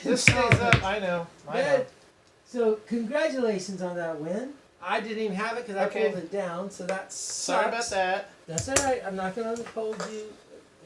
This stays up. I know. So congratulations on that win. I didn't even have it because I Okay. pulled it down, so that sucks. Sorry about that. That's all right. I'm not going to hold you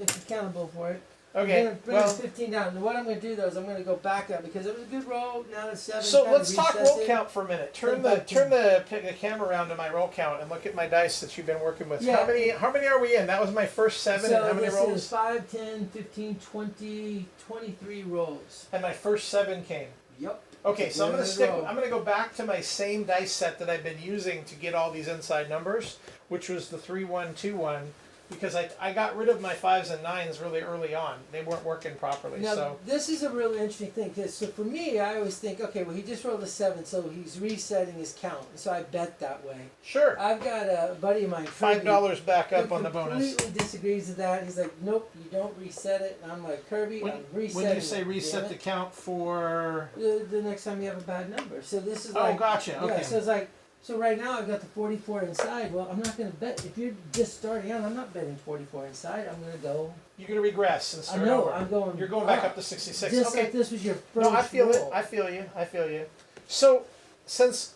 accountable for it. Okay. I'm going to bring Well, 15 down. And what I'm going to do though is I'm going to go back up because it was a good roll. Now it's 7. so kind of let's talk recess roll it. count for a minute. Turn Then the camera around to my roll count and look at my dice that you've been working with. Yeah. How many are we in? That was my first 7. So And how many this rolls? is 5, 10, 15, 20, 23 rolls. And my first 7 came. Yep. Okay, so I'm There gonna you stick. go. I'm gonna go back to my same dice set that I've been using to get all these inside numbers, which was the 3-1-2-1, because I got rid of my 5s and 9s really early on. They weren't working properly. Now, So this is a really interesting thing. 'Cause so for me, I always think, okay, well, he just rolled a 7, so he's resetting his count. So I bet that way. sure, I've got a buddy of mine, $5 back Kirby, up on the bonus. completely disagrees with that. He's like, nope, you don't reset it. And I'm like, Kirby, I'm resetting When you say it, reset damn the it. count for, The next time you have a bad number. So this is like, oh, gotcha. yeah, Okay. so it's like, so right now I've got the 44 inside. Well, I'm not going to bet. If you're just starting out, I'm not betting 44 inside. I'm going to go. You're gonna regress and I start know, over. I'm going. You're going back up to 66. Just Okay. like this was your first No, I feel it. roll. I feel you. I feel you. So since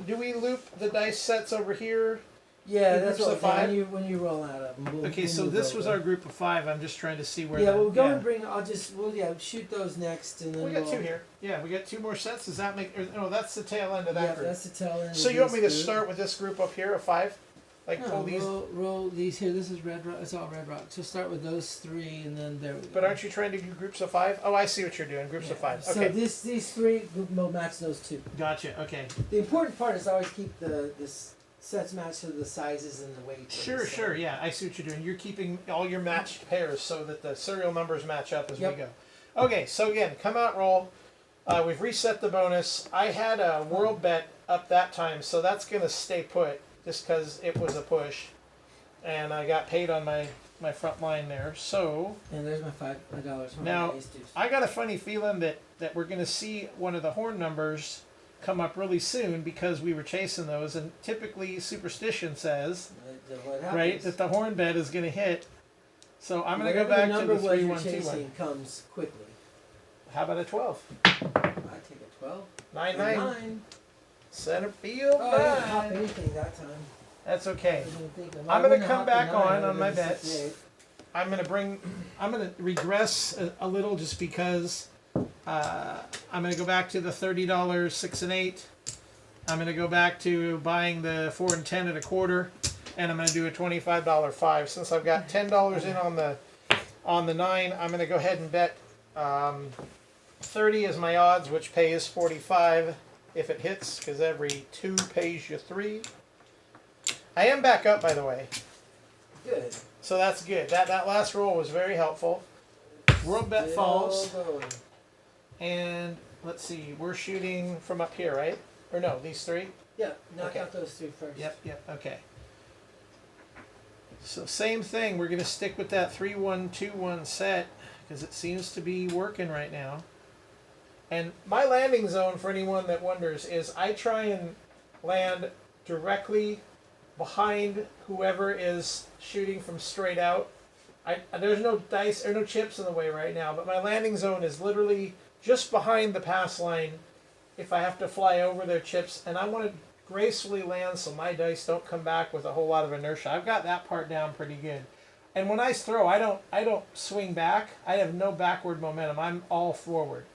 do we loop the dice sets over here? Yeah, Two that's groups what of 5? when you roll out of them. Okay, so this was our group of 5. I'm just trying to see where. Yeah, the, we'll go and bring. We'll shoot those next, and then We got we'll, 2 here. Yeah, we got 2 more sets. Does that make? No, that's the tail end of that Yeah, group. that's the tail end. So of you want this me to group. start with this group up here of 5? Like No, pull these. roll these here. This is red rock. It's all red rock. So start with those 3, and then there we go. But aren't you trying to do groups of 5? Oh, I see what you're doing. Groups of 5. So Okay. these 3 will match those 2. Gotcha. Okay. The important part is always keep the sets matched to the sizes and the weight. Sure. Yeah, I see what you're doing. You're keeping all your matched pairs so that the serial numbers match up as we Yep. go. Okay. So again, come out roll. We've reset the bonus. I had a world bet up that time, so that's gonna stay put just because it was a push, and I got paid on my front line there. So And there's my $5 from Now, my ace deuce. I got a funny feeling that we're gonna see one of the horn numbers come up really soon because we were chasing those, and typically superstition says What right happens? that the horn bet is gonna hit. So I'm gonna go Whatever back the to number the was you're 3-1-2-1. chasing comes quickly. How about a 12? I take a 12. 9-9. 9. Center field Oh, I didn't hop 9. anything that time. That's okay. I didn't think of- I'm I gonna wouldn't come hop back the 9, I on would've my been bets. 68. I'm gonna regress a little just because I'm gonna go back to the $30 6 and 8. I'm gonna go back to buying the 4 and 10 at a quarter, and I'm gonna do a $25 5. Since I've got $10 in on the 9, I'm gonna go ahead and bet 30 is my odds, which pays 45 if it hits, because every 2 pays you 3. I am back up, by the way. Good. So that's good. That last roll was very helpful. World bet Still falls, going. and let's see, we're shooting from up here, right? Or no, these 3? Yeah, knock Okay. out those 3 first. Yep, okay. So same thing, we're gonna stick with that 3-1-2-1 set, because it seems to be working right now. And my landing zone, for anyone that wonders, is I try and land directly behind whoever is shooting from straight out. There's no dice or no chips in the way right now, but my landing zone is literally just behind the pass line if I have to fly over their chips, and I want to gracefully land so my dice don't come back with a whole lot of inertia. I've got that part down pretty good. And when I throw, I don't swing back. I have no backward momentum. I'm all forward.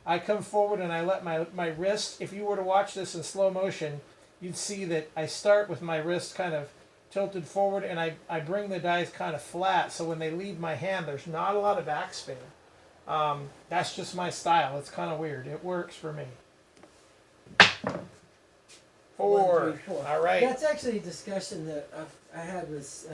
I come forward and I let my wrist, if you were to watch this in slow motion, you'd see that I start with my wrist kind of tilted forward, and I bring the dice kind of flat, so when they leave my hand, there's not a lot of backspin. That's just my style. It's kind of weird. It works for me. 4. 1, 3, 4. All right. That's actually a discussion that I had with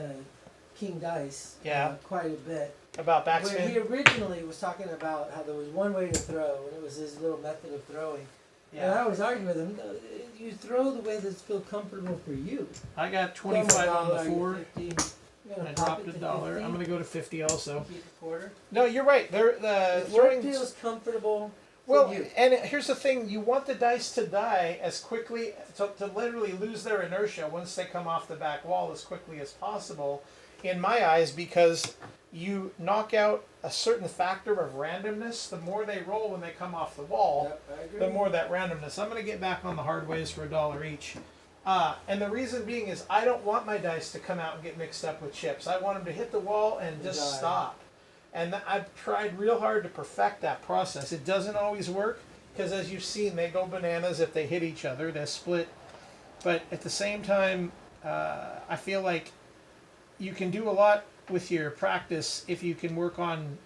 King Dice quite a bit. About Where backspin? he originally was talking about how there was one way to throw, and it was his little method of throwing. And I always argue with him, no, you throw the way that's feel comfortable for you. I got 25 on the 4. 50, And I dropped $1. I'm going to go to 50 also. Keep a quarter. No, you're right. The What throwing. feels comfortable Well, for you? and here's the thing: you want the dice to die as quickly, to literally lose their inertia once they come off the back wall as quickly as possible, in my eyes, because you knock out a certain factor of randomness. The more they roll when they come off the wall, Yep, I agree. the more that randomness. I'm going to get back on the hard ways for $1 each. And the reason being is I don't want my dice to come out and get mixed up with chips. I want them to hit the wall and just Die. stop. And I've tried real hard to perfect that process. It doesn't always work because, as you've seen, they go bananas if they hit each other. They split. But at the same time, I feel like you can do a lot with your practice if you can work on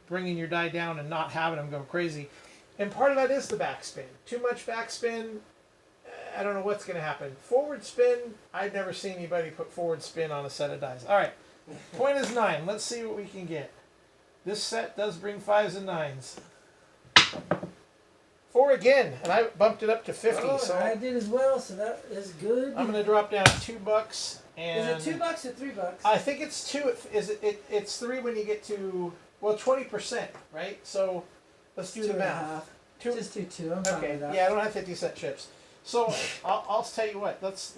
bringing your die down and not having them go crazy. And part of that is the backspin. Too much backspin, I don't know what's going to happen. Forward spin, I've never seen anybody put forward spin on a set of dice. All right, point is 9. Let's see what we can get. This set does bring 5s and 9s. 4 again, and I bumped it up to 50. Oh, so I did as well, so that is good. I'm going to drop down $2. And is it $2 or $3? I think it's 2. It's 3 when you get to 20%, right? So let's do the math. 2.5. Just do 2. I'm fine Okay. with that. Yeah, I don't have 50-cent chips. So I'll tell you what. Let's.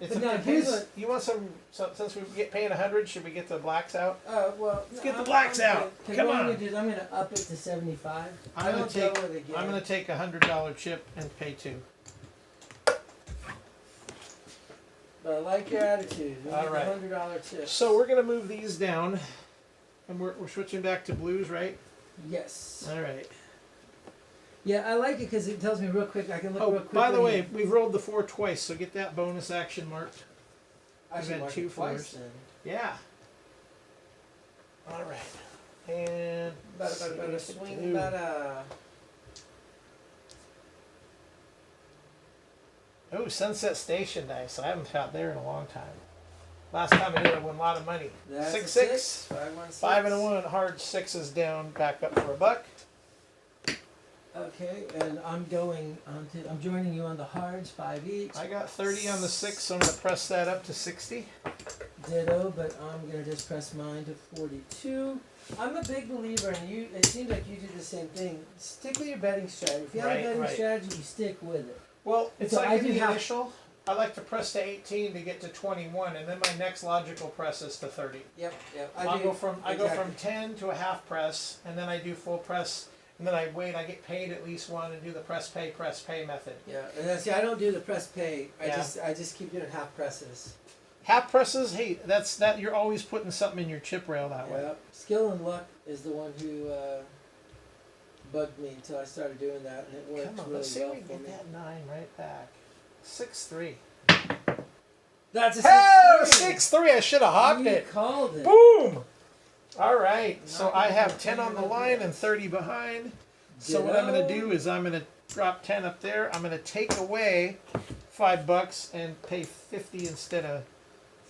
It's But now, it here's pays- what- you want some? Since we get paying 100, should we get the blacks out? Well, Let's get the blacks out. Come on. I'm going to up it to 75. I'm I gonna don't take. go with it again. I'm gonna take $100 chip and pay 2. But I like your attitude. We All need right. the $100 tips. So we're gonna move these down, and we're switching back to blues, right? Yes. All right. Yeah, I like it because it tells me real quick. I can look real Oh, quick. by the way, we've rolled the 4 twice, so get that bonus action marked. I we've should had mark 2 it twice fours. then. Yeah. All right. And Better swing, better. Oh, Sunset Station dice. I haven't shot there in a long time. Last time I did, I won a lot of money. That's 6 a 6. 6. 5 1 6. 5 and a 1. Hard 6s down. Back up for $1. Okay, and I'm going on to. I'm joining you on the hards, 5 each. I got 30 on the 6, so I'm going to press that up to 60. Ditto, but I'm gonna just press mine to 42. I'm a big believer, and you. It seems like you do the same thing. Stick with your betting strategy. If you have Right, a betting right. strategy, you stick with it. Well, it's So like I in do the have- initial. I like to press to 18 to get to 21, and then my next logical press is to 30. Yep. I go from exactly. 10 to a half press, and then I do full press, and then I wait. I get paid at least one and do the press pay method. Yeah, and then, see, I don't do the press pay. Yeah. I just keep doing half presses. Half presses, hey, that's that. You're always putting something in your chip rail that way. Yep. Skill and luck is the one who bugged me until I started doing that, and it worked Come on, really let's see well if we for can me. get that 9 right back. 6-3. That's a 6-3. Oh, 6-3. I should have hopped You it. called it. Boom. All right. So Not I even have 10 on the 10 line and 30 behind. So what I'm going to do is I'm going to drop 10 up there. I'm going to take away $5 and pay 50 instead of.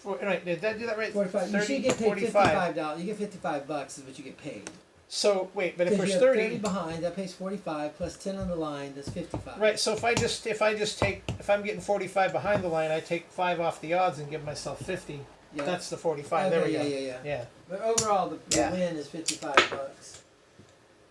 Right, did I do that right? 45. You 30, should get paid 45. $55. You get $55 is what you get paid. So wait, but if Because there's you have 30, behind, that pays 45 plus 10 on the line. That's 55. right? So if I'm getting 45 behind the line, I take 5 off the odds and give myself 50. Yeah. That's the 45. There we go. Yeah. But overall, the Yeah. win is $55.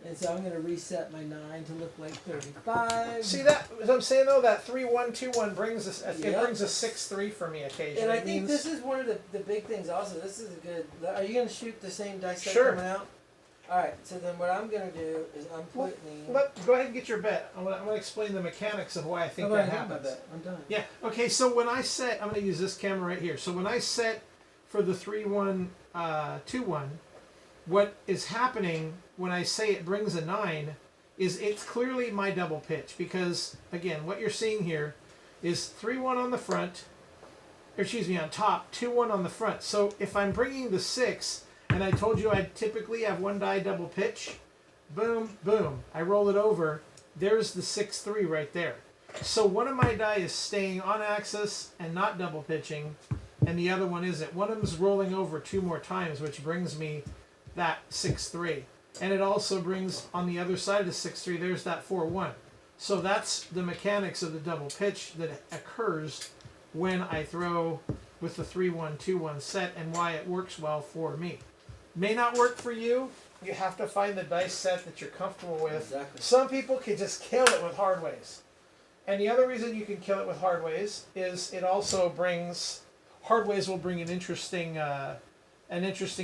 And so I'm going to reset my 9 to look like 35. See that? As I'm saying though, that 3-1-2-1 brings us. It Yep. brings a 6-3 for me occasionally. And I It think means- this is one of the big things also. This is a good. Are you going to shoot the same dice set Sure. coming out? Alright, so then what I'm going to do is I'm putting. Go ahead and get your bet. I'm gonna explain the mechanics of why I think I've that already got my happens. bet. I'm done. Yeah. Okay. So when I set, I'm gonna use this camera right here. So when I set for the 3-1-2-1, what is happening when I say it brings a 9 is it's clearly my double pitch, because again, what you're seeing here is 3-1 on the front, or excuse me, on top, 2-1 on the front. So if I'm bringing the 6, and I told you I typically have one die double pitch, boom, boom, I roll it over, there's the 6-3 right there. So one of my die is staying on axis and not double pitching, and the other one isn't. One of them is rolling over 2 more times, which brings me that 6-3. And it also brings, on the other side of the 6-3, there's that 4-1. So that's the mechanics of the double pitch that occurs when I throw with the 3-1-2-1 set, and why it works well for me. May not work for you. You have to find the dice set that you're comfortable with. Exactly. Some people can just kill it with hard ways. And the other reason you can kill it with hard ways is it also brings, Hardways will bring an interesting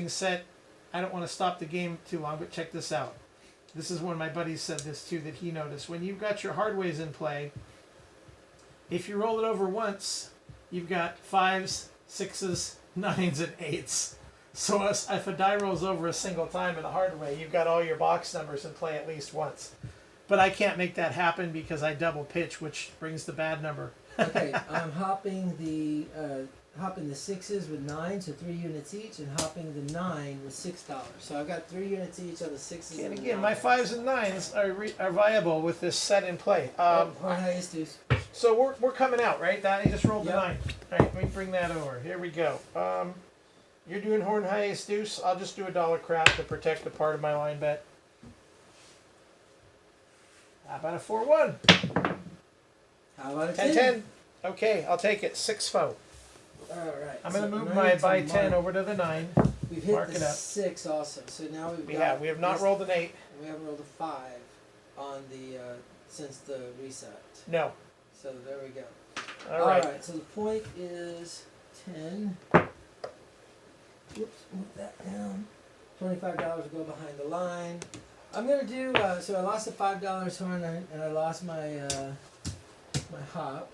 set. I don't want to stop the game too long, but check this out. This is one of my buddies said this too, that he noticed. When you've got your hardways in play, if you roll it over once, you've got 5s, 6s, 9s, and 8s. So if a die rolls over a single time in a hardway, you've got all your box numbers in play at least once. But I can't make that happen because I double pitch, which brings the bad number. Okay, I'm hopping the 6s with 9, so 3 units each, and hopping the 9 with $6. So I've got 3 units each on the 6s. And the again, 9s. my 5s and 9s are viable with this set in play. Horn high ace deuce. So we're coming out, right? That I just rolled the Yep. 9. All right, let me bring that over. Here we go. You're doing horn high ace deuce. I'll just do a dollar crap to protect the part of my line bet. How about a 4-1? How about a 10-10. Okay, I'll take it. 6-4. Alright. I'm going to move my by 10 over to the 9. We've hit mark the it up. 6 also, so now We have not rolled an 8. We haven't rolled a 5 on the since the reset. No. So there we go. All right. Alright, so the point is 10. Whoops, move that down. $25 will go behind the line. I'm gonna do so I lost the $5 horn and I lost my my hop.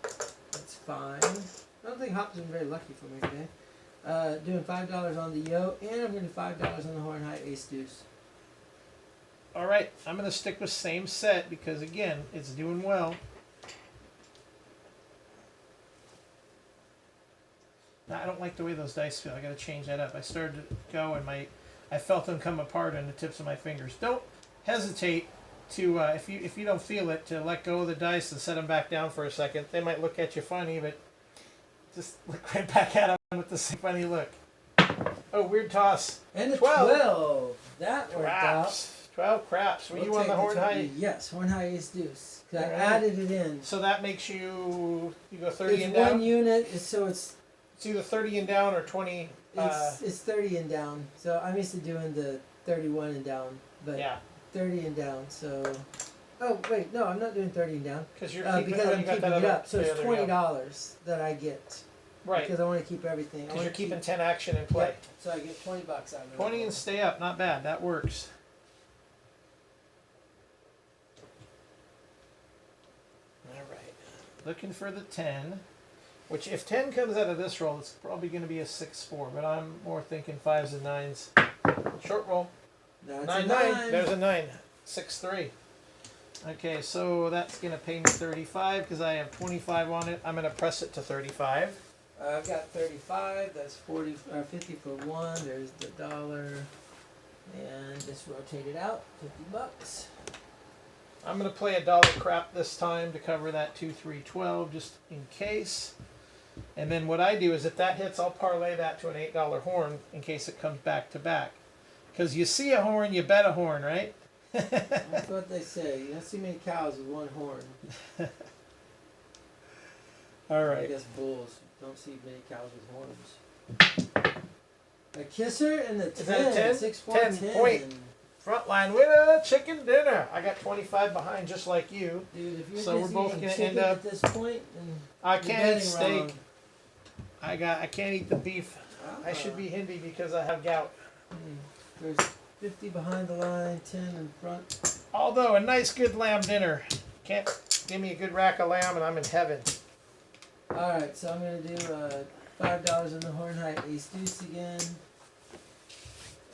That's fine. I don't think hop's been very lucky for me today. Doing $5 on the yo, and I'm gonna do $5 on the horn high ace deuce. All right. I'm going to stick with same set because, again, it's doing well. Now, I don't like the way those dice feel. I got to change that up. I started to go and I felt them come apart on the tips of my fingers. Don't hesitate to if you don't feel it, to let go of the dice and set them back down for a second. They might look at you funny, but just look right back at them with the same funny look. Oh, weird toss. And the 12. 12. That worked out. Craps. 12 craps. Were We'll you on take the horn 20. high? Yes, horn high ace deuce. 'Cause I Alright. added it in. So that makes you go 30 It's and one down. unit, so it's It's either 30 and down or 20. it's 30 and down. So I'm used to doing the 31 and down, but Yeah, 30 and down. So oh wait, no, I'm not doing 30 and down because you're keeping, because oh, I'm you got keeping that it other- up. So yeah, it's there you go. $20 that I get Right, because I want to keep everything. I because wanna you're keeping keep, 10 action in play. Yep, so I get $20 out of it. 20 and stay up, not bad. That works. All right, looking for the 10. Which, if 10 comes out of this roll, it's probably going to be a 6-4. But I'm more thinking 5s and 9s. Short roll. That's 9-9. a 9. There's a 9. 6-3. Okay, so that's going to pay me 35 because I have 25 on it. I'm going to press it to 35. I've got 35. That's 50 for 1. There's the dollar, and just rotate it out. $50. I'm going to play a dollar crap this time to cover that 2-3-12 just in case. And then what I do is if that hits, I'll parlay that to an $8 horn in case it comes back to back. Because you see a horn, you bet a horn, right? That's what they say. You don't see many cows with one horn. All I right. guess bulls don't see many cows with horns. A kisser and the 10. Is that a 10? 6 10 point. Frontline winner, chicken dinner. I got 25 behind just like you. Dude, if you're So we're just both eating gonna chicken end up- at this point, then I you're can't eat betting steak. wrong. I can't eat the beef. I should be Hindi because I have gout. There's 50 behind the line, 10 in front. Although a nice good lamb dinner. Can't give me a good rack of lamb and I'm in heaven. Alright, so I'm going to do $5 on the horn high ace deuce again.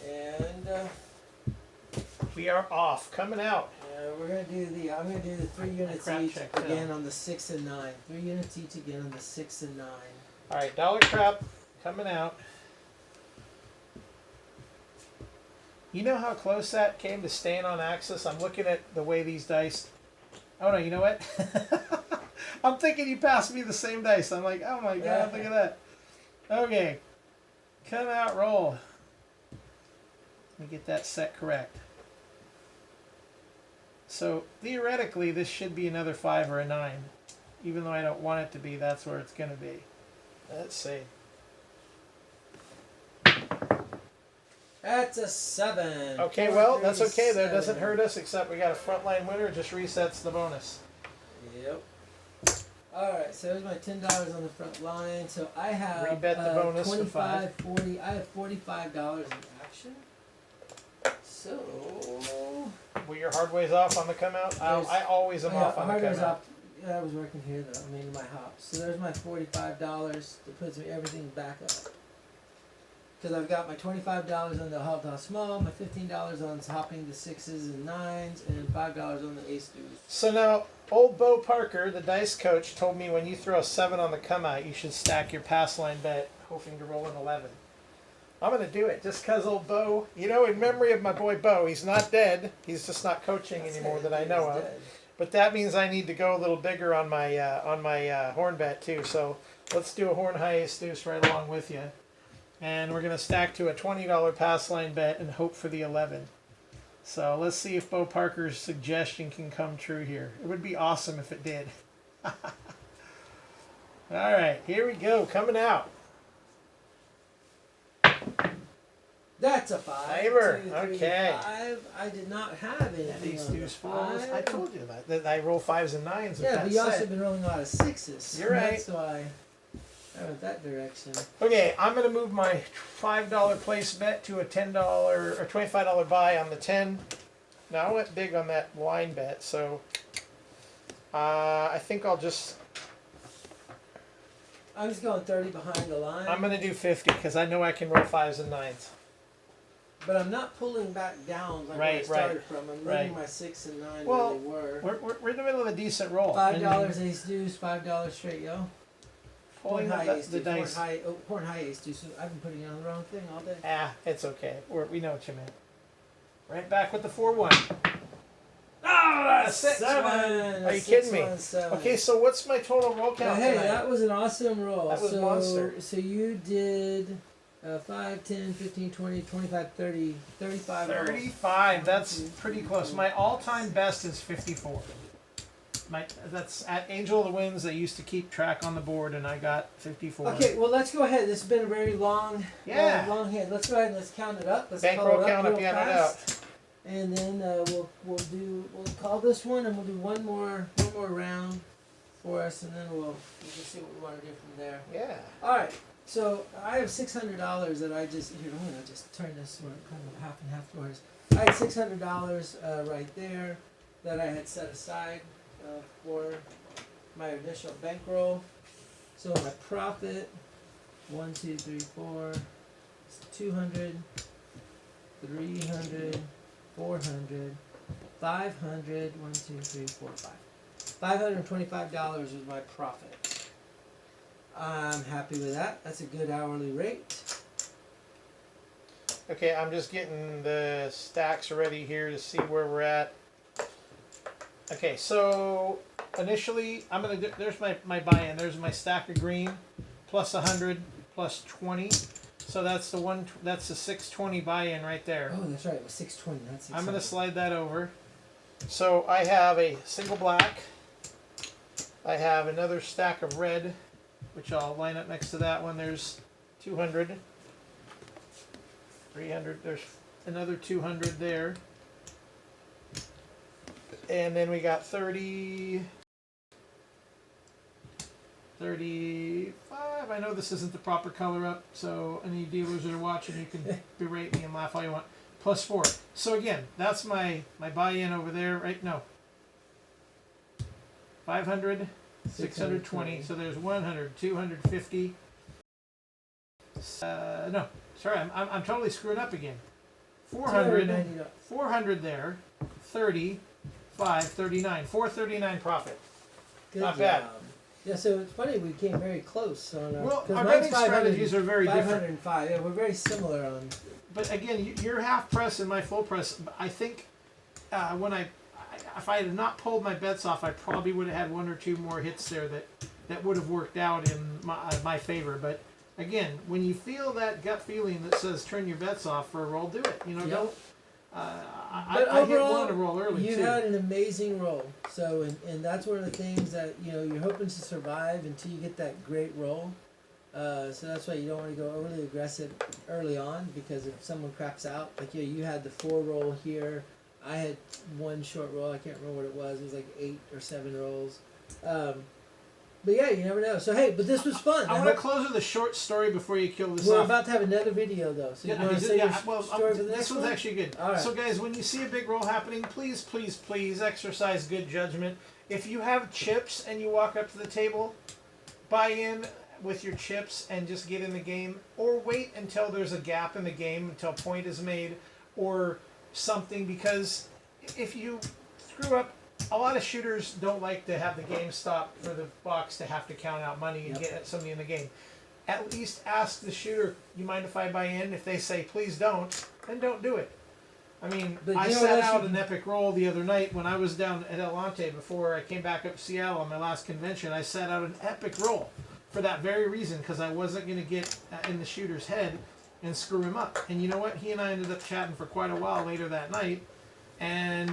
And We are off. Coming out. we're going to do I'm going to do the 3 units Crap each check, again on the 6 and 9. 3 units each again on the 6 and 9. All right, dollar crap coming out. You know how close that came to staying on axis? I'm looking at the way these dice. Oh no, you know what? I'm thinking you passed me the same dice. I'm like, oh my god, look at that. Okay, come out, roll. Let me get that set correct. So theoretically, this should be another 5 or a 9. Even though I don't want it to be, that's where it's going to be. Let's see. That's a 7. Okay, well, that's okay. That 437. doesn't hurt us, except we got a frontline winner. It just resets the bonus. Yep. Alright, so there's my $10 on the front line. So I have Rebet the bonus for 25, 40. I have $45 in action. So Well, your hard ways off on the come out. There's- I always am off on the hardware's come out. up. I was working here though. I mean my hops. So there's my $45 that puts me everything back up. Because I've got my $25 on the Halta Small, my $15 on hopping the 6s and 9s, and $5 on the ace deuce. So now, old Bo Parker, the dice coach, told me when you throw a 7 on the come out, you should stack your pass line bet, hoping to roll an 11. I'm going to do it just because old Bo, you know, in memory of my boy Bo, he's not dead. He's just not coaching anymore that I know of. But that means I need to go a little bigger on my horn bet too. So let's do a horn high ace deuce right along with you. And we're going to stack to a $20 pass line bet and hope for the 11. So let's see if Bo Parker's suggestion can come true here. It would be awesome if it did. All right, here we go, coming out. That's a 5. Favor, 2, 3, okay. 5. I did not have anything Ace on the deuce falls. 5. I told you that I roll 5s and 9s with Yeah, that but you also set. been rolling a lot of 6s. You're right. That's why I went that direction. Okay, I'm going to move my $5 place bet to a $10 or $25 buy on the 10. Now I went big on that line bet, so I think I'll just. I'm just going 30 behind the line. I'm going to do 50 because I know I can roll 5s and 9s. But I'm not pulling back down like Right, where I started right, from. I'm right. leaving my 6 and 9 Well, where they were. We're in the middle of a decent roll. $5 ace deuce, $5 straight yo. Pulling Horn high the ace deuce, dice. horn high ace deuce. I've been putting it on the wrong thing all day. It's okay. We know what you meant. Right back with the 4-1. Ah, 6-1. Are you kidding me? Okay, so what's my total roll count Hey, tonight? that was an awesome roll. That was so, monster. So you did 5, 10, 15, 20, 25, 30, 35 rolls. 35. That's pretty close. My all-time best is 54. That's at Angel of the Winds. They used to keep track on the board, and I got 54. Okay, well let's go ahead. This has been a very long, long hand. Let's go ahead and let's count it up. Let's Bankroll call it count up up, real yeah, no fast. And then we'll call this one, and we'll do one more round for us, and then we'll just see what we want to do from there. Yeah. All right. So I have $600 that I just here. I'm gonna just turn this one kind of half and half for us. I had $600 right there that I had set aside for my initial bankroll. So my profit, 1, 2, 3, 4, is 200, 300, 400, 500, 1, 2, 3, 4, 5. $525 was my profit. I'm happy with that. That's a good hourly rate. Okay, I'm just getting the stacks ready here to see where we're at. Okay, so initially I'm gonna do, there's my buy-in. There's my stack of green, plus 100, plus 20. So that's the 620 buy-in right there. Oh, that's right. It was 620. That's 600. I'm gonna slide that over. So I have a single black. I have another stack of red, which I'll line up next to that one. There's 200, 300. There's another 200 there. And then we got 30, 35. I know this isn't the proper color up, so any dealers that are watching, you can berate me and laugh all you want. Plus 4. So again, that's my buy-in over there, right? No. 500, 620. So there's 100, 250. No, sorry, I'm totally screwing up again. 400, 400 there, 30. 539, 439 profit. Good Not job. bad. Yeah, so it's funny we came very close on our. Well, 'cause our mine's betting strategies are very different. 505. Yeah, we're very similar on. But again, your half press and my full press. I think when if I had not pulled my bets off, I probably would have had 1 or 2 more hits there that would have worked out in my favor. But again, when you feel that gut feeling that says turn your bets off for a roll, do it. You know, don't. I hit one to roll early you too. had an amazing roll. So, and that's one of the things that you're hoping to survive until you get that great roll. So that's why you don't want to go overly aggressive early on, because if someone craps out, like you had the 4 roll here, I had 1 short roll. I can't remember what it was. It was like 8 or 7 rolls. But yeah, you never know. So hey, but this was fun. I want to close with a short story before you kill this We're off. about to have another video though, so you want to say your story for the this next one's one? actually good. All right. So guys, when you see a big roll happening, please, please, please exercise good judgment. If you have chips and you walk up to the table, buy in with your chips and just get in the game, or wait until there's a gap in the game, until a point is made or something, because if you screw up, a lot of shooters don't like to have the game stop for the box to have to count out money and get somebody in the game. At least ask the shooter, you mind if I buy in? If they say please don't, then don't do it. I mean, I set out an epic roll the other night when I was down at Elante before I came back up to Seattle on my last convention. I set out an epic roll for that very reason, because I wasn't going to get in the shooter's head and screw him up. And you know what? He and I ended up chatting for quite a while later that night. And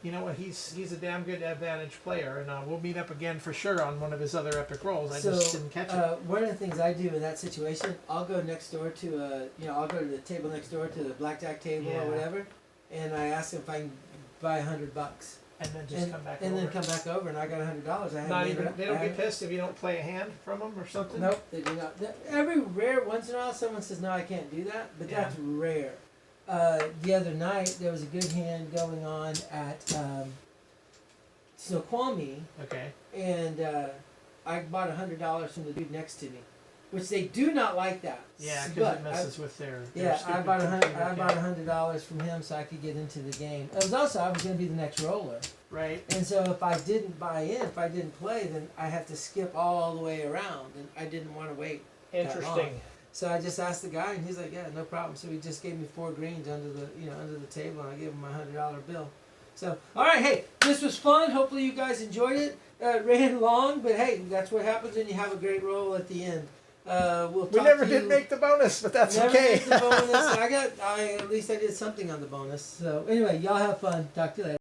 you know what? He's a damn good advantage player, and we'll meet up again for sure on one of his other epic rolls. I just didn't catch it. One of the things I do in that situation, I'll go next door to I'll go to the table next door to the blackjack table or whatever, and I ask them if I can buy $100. And then just come back over. And then come back over, and I got $100. Not even. They don't get pissed if you don't play a hand from them or something. Nope, they do not. Every rare once in a while, someone says, "No, I can't do that," but that's rare. The other night there was a good hand going on at Snoqualmie. Okay. And I bought $100 from the dude next to me, which they do not like that. Yeah, because it messes with their. I bought $100 from him so I could get into the game. It was also I was going to be the next roller. Right. And so if I didn't buy in, if I didn't play, then I have to skip all the way around, and I didn't want to wait. Interesting. So I just asked the guy, and he's like, "Yeah, no problem." So he just gave me 4 greens under the table, and I gave him my $100 bill. So, all right, hey, this was fun. Hopefully you guys enjoyed it. It ran long, but hey, that's what happens when you have a great roll at the end. We never did make the bonus, but that's never okay. Made the bonus. At least I did something on the bonus. So anyway, y'all have fun. Talk to you later.